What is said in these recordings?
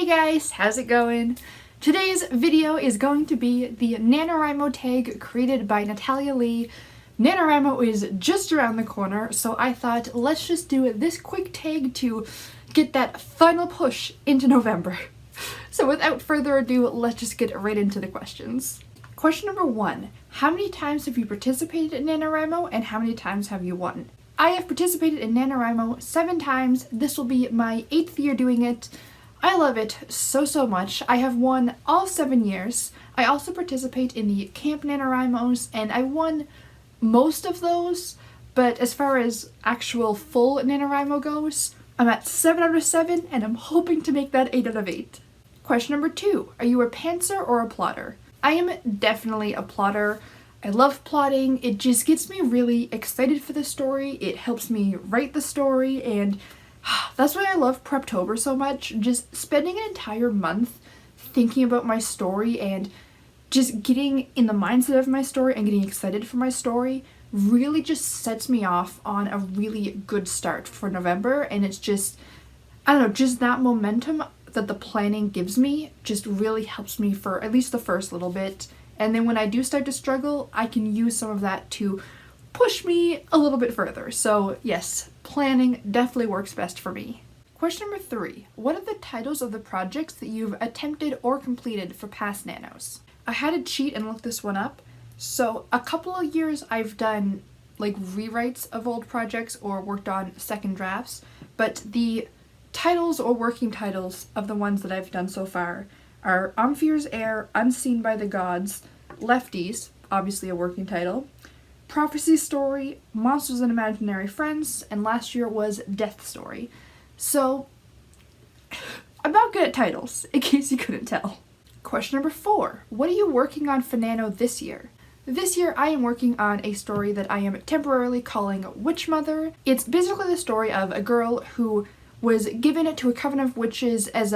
guys, how's it going? Today's video is going to be the Nanowrimo tag created by Natalia Leigh. Nanowrimo is just around the corner, so I thought let's just do this quick tag to get that final push into November. So without further ado, let's just get right into the questions. Question number 1. How many times have you participated in Nanowrimo and how many times have you won? I have participated in Nanowrimo 7 times. This will be my 8th year doing it. I love it so much. I have won all 7 years. I also participate in the Camp NaNoWrimos and I won most of those, but as far as actual full NaNoWrimo goes, I'm at 7 out of 7 and I'm hoping to make that 8 out of 8. Question number 2. Are you a pantser or a plotter? I am definitely a plotter. I love plotting. It just gets me really excited for the story. It helps me write the story, and that's why I love Preptober so much. Just spending an entire month thinking about my story and just getting in the mindset of my story and getting excited for my story really just sets me off on a really good start for November. And it's just, I don't know, just that momentum that the planning gives me just really helps me for at least the first little bit. And then when I do start to struggle, I can use some of that to push me a little bit further. So yes, planning definitely works best for me. Question number 3. What are the titles of the projects that you've attempted or completed for past Nanos? I had to cheat and look this one up. So a couple of years I've done like rewrites of old projects or worked on second drafts, but the titles or working titles of the ones that I've done so far are Omphir's Heir, Unseen by the Gods, Lefties, obviously a working title, Prophecy Story, Monsters and Imaginary Friends, and last year was Death Story. So, I'm not good at titles, in case you couldn't tell. Question number 4. What are you working on for Nano this year? This year I am working on a story that I am temporarily calling Witch Mother. It's basically the story of a girl who was given it to a coven of witches as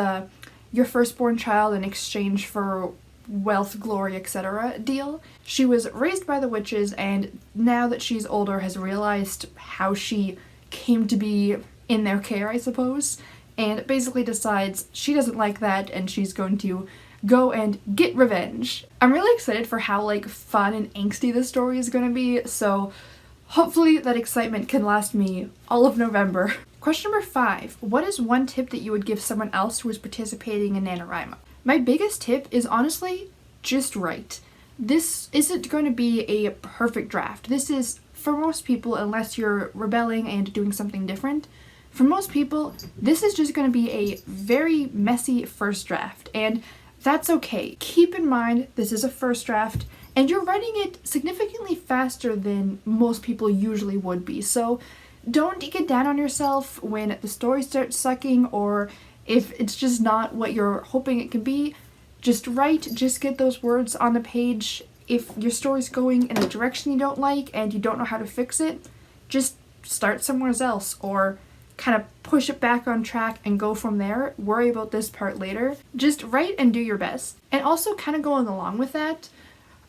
your firstborn child in exchange for wealth, glory, etc. deal. She was raised by the witches, and now that she's older has realized how she came to be in their care, I suppose, and basically decides she doesn't like that and she's going to go and get revenge. I'm really excited for how like fun and angsty this story is going to be, so hopefully that excitement can last me all of November. Question number 5. What is one tip that you would give someone else who is participating in NaNoWrimo? My biggest tip is honestly just write. This isn't going to be a perfect draft. This is, for most people, unless you're rebelling and doing something different, for most people, this is just going to be a very messy first draft, and that's okay. Keep in mind this is a first draft, and you're writing it significantly faster than most people usually would be, so don't get down on yourself when the story starts sucking or if it's just not what you're hoping it can be. Just write, just get those words on the page. If your story's going in a direction you don't like and you don't know how to fix it, just start somewhere else or kind of push it back on track and go from there. Worry about this part later. Just write and do your best. And also kind of going along with that,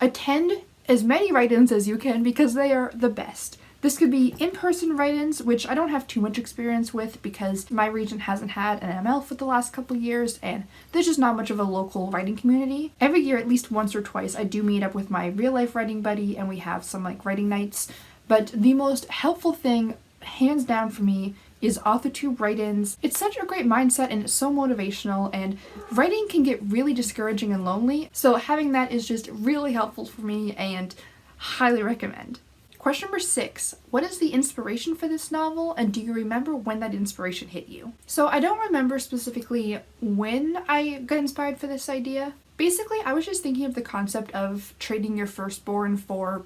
attend as many write-ins as you can because they are the best. This could be in-person write-ins, which I don't have too much experience with because my region hasn't had an ML for the last couple years and there's just not much of a local writing community. Every year, at least once or twice, I do meet up with my real-life writing buddy and we have some like writing nights. But the most helpful thing, hands down for me, is AuthorTube write-ins. It's such a great mindset and it's so motivational, and writing can get really discouraging and lonely, so having that is just really helpful for me and highly recommend. Question number 6. What is the inspiration for this novel, and do you remember when that inspiration hit you? So I don't remember specifically when I got inspired for this idea. Basically, I was just thinking of the concept of trading your firstborn for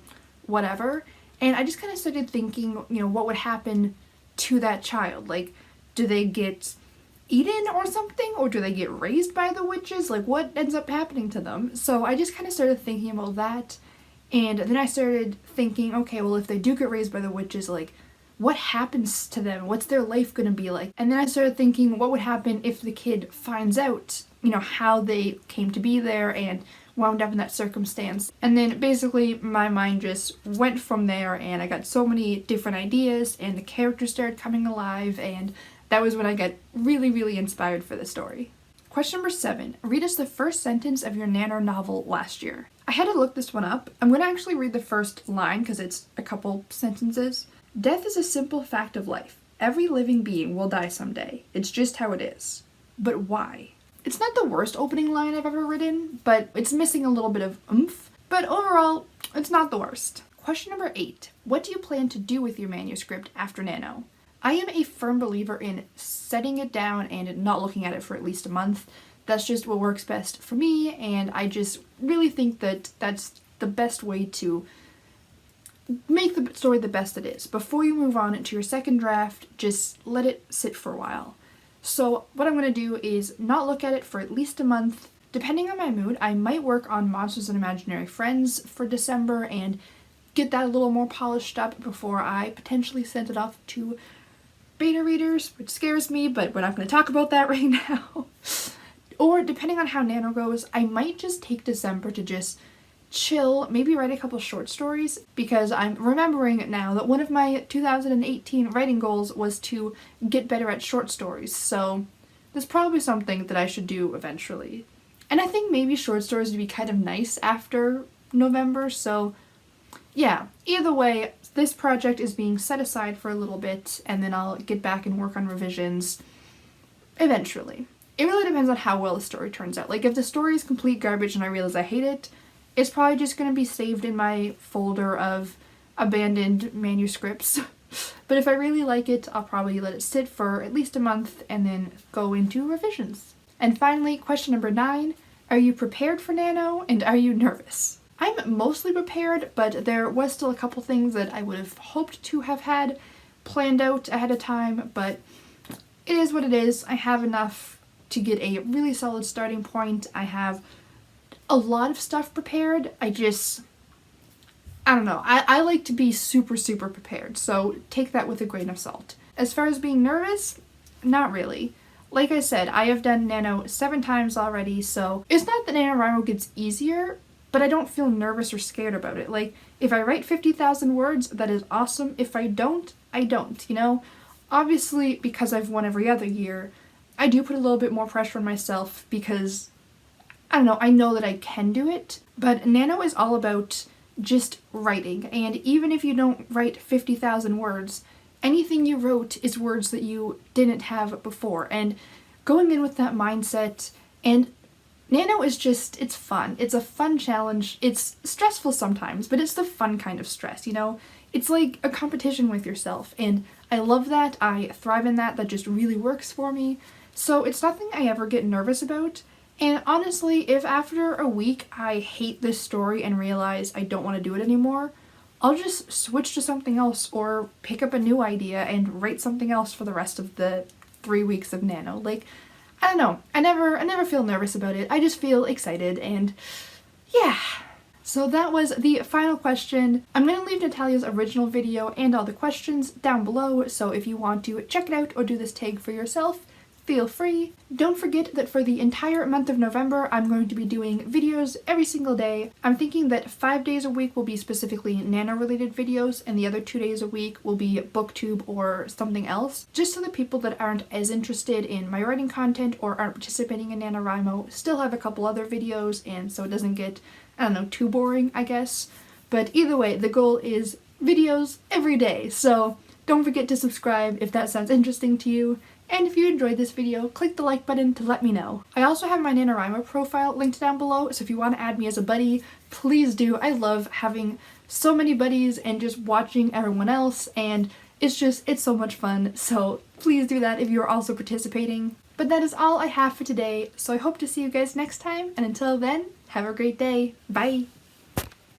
whatever, and I just kind of started thinking, what would happen to that child? Like, do they get eaten or something, or do they get raised by the witches? Like, what ends up happening to them? So I just kind of started thinking about that. And then I started thinking, okay, well, if they do get raised by the witches, like, what happens to them? What's their life gonna be like? And then I started thinking, what would happen if the kid finds out, how they came to be there and wound up in that circumstance? And then basically my mind just went from there, and I got so many different ideas, and the characters started coming alive, and that was when I got really, really inspired for the story. Question number 7. Read us the first sentence of your NaNo novel last year. I had to look this one up. I'm going to actually read the first line because it's a couple sentences. Death is a simple fact of life. Every living being will die someday. It's just how it is. But why? It's not the worst opening line I've ever written, but it's missing a little bit of oomph. But overall, it's not the worst. Question number 8. What do you plan to do with your manuscript after NaNo? I am a firm believer in setting it down and not looking at it for at least a month. That's just what works best for me, and I just really think that that's the best way to make the story the best it is. Before you move on to your second draft, just let it sit for a while. So what I'm going to do is not look at it for at least a month. Depending on my mood, I might work on Monsters and Imaginary Friends for December and get that a little more polished up before I potentially send it off to beta readers, which scares me, but we're not going to talk about that right now. Or depending on how NaNo goes, I might just take December to just chill, maybe write a couple short stories, because I'm remembering now that one of my 2018 writing goals was to get better at short stories, so there's probably something that I should do eventually. And I think maybe short stories would be kind of nice after November, so yeah, either way, this project is being set aside for a little bit, and then I'll get back and work on revisions eventually. It really depends on how well the story turns out. Like, if the story is complete garbage and I realize I hate it, it's probably just going to be saved in my folder of abandoned manuscripts. But if I really like it, I'll probably let it sit for at least a month and then go into revisions. And finally, question number 9. Are you prepared for NaNo, and are you nervous? I'm mostly prepared, but there was still a couple things that I would have hoped to have had planned out ahead of time, but it is what it is. I have enough to get a really solid starting point. I have a lot of stuff prepared. I don't know. I like to be super prepared, so take that with a grain of salt. As far as being nervous, not really. Like I said, I have done NaNo 7 times already, so it's not that NaNoWrimo gets easier, but I don't feel nervous or scared about it. Like, if I write 50,000 words, that is awesome. If I don't, I don't, you know? Obviously, because I've won every other year, I do put a little bit more pressure on myself because, I don't know, I know that I can do it. But NaNo is all about just writing, and even if you don't write 50,000 words, anything you wrote is words that you didn't have before. And going in with that mindset, and NaNo is just, it's fun. It's a fun challenge. It's stressful sometimes, but it's the fun kind of stress, you know? It's like a competition with yourself, and I love that. I thrive in that. That just really works for me. So it's nothing I ever get nervous about. And honestly, if after a week I hate this story and realize I don't want to do it anymore, I'll just switch to something else or pick up a new idea and write something else for the rest of the 3 weeks of NaNo. Like, I don't know. I never feel nervous about it. I just feel excited, and yeah. So that was the final question. I'm going to leave Natalia's original video and all the questions down below, so if you want to check it out or do this tag for yourself, feel free. Don't forget that for the entire month of November, I'm going to be doing videos every single day. I'm thinking that 5 days a week will be specifically NaNo related videos, and the other 2 days a week will be booktube or something else, just so the people that aren't as interested in my writing content or aren't participating in NaNoWrimo still have a couple other videos, and so it doesn't get, I don't know, too boring, I guess. But either way, the goal is videos every day, so don't forget to subscribe if that sounds interesting to you. And if you enjoyed this video, click the like button to let me know. I also have my NaNoWrimo profile linked down below, so if you want to add me as a buddy, please do. I love having so many buddies and just watching everyone else, and it's so much fun, so please do that if you're also participating. But that is all I have for today, so I hope to see you guys next time, and until then, have a great day. Bye!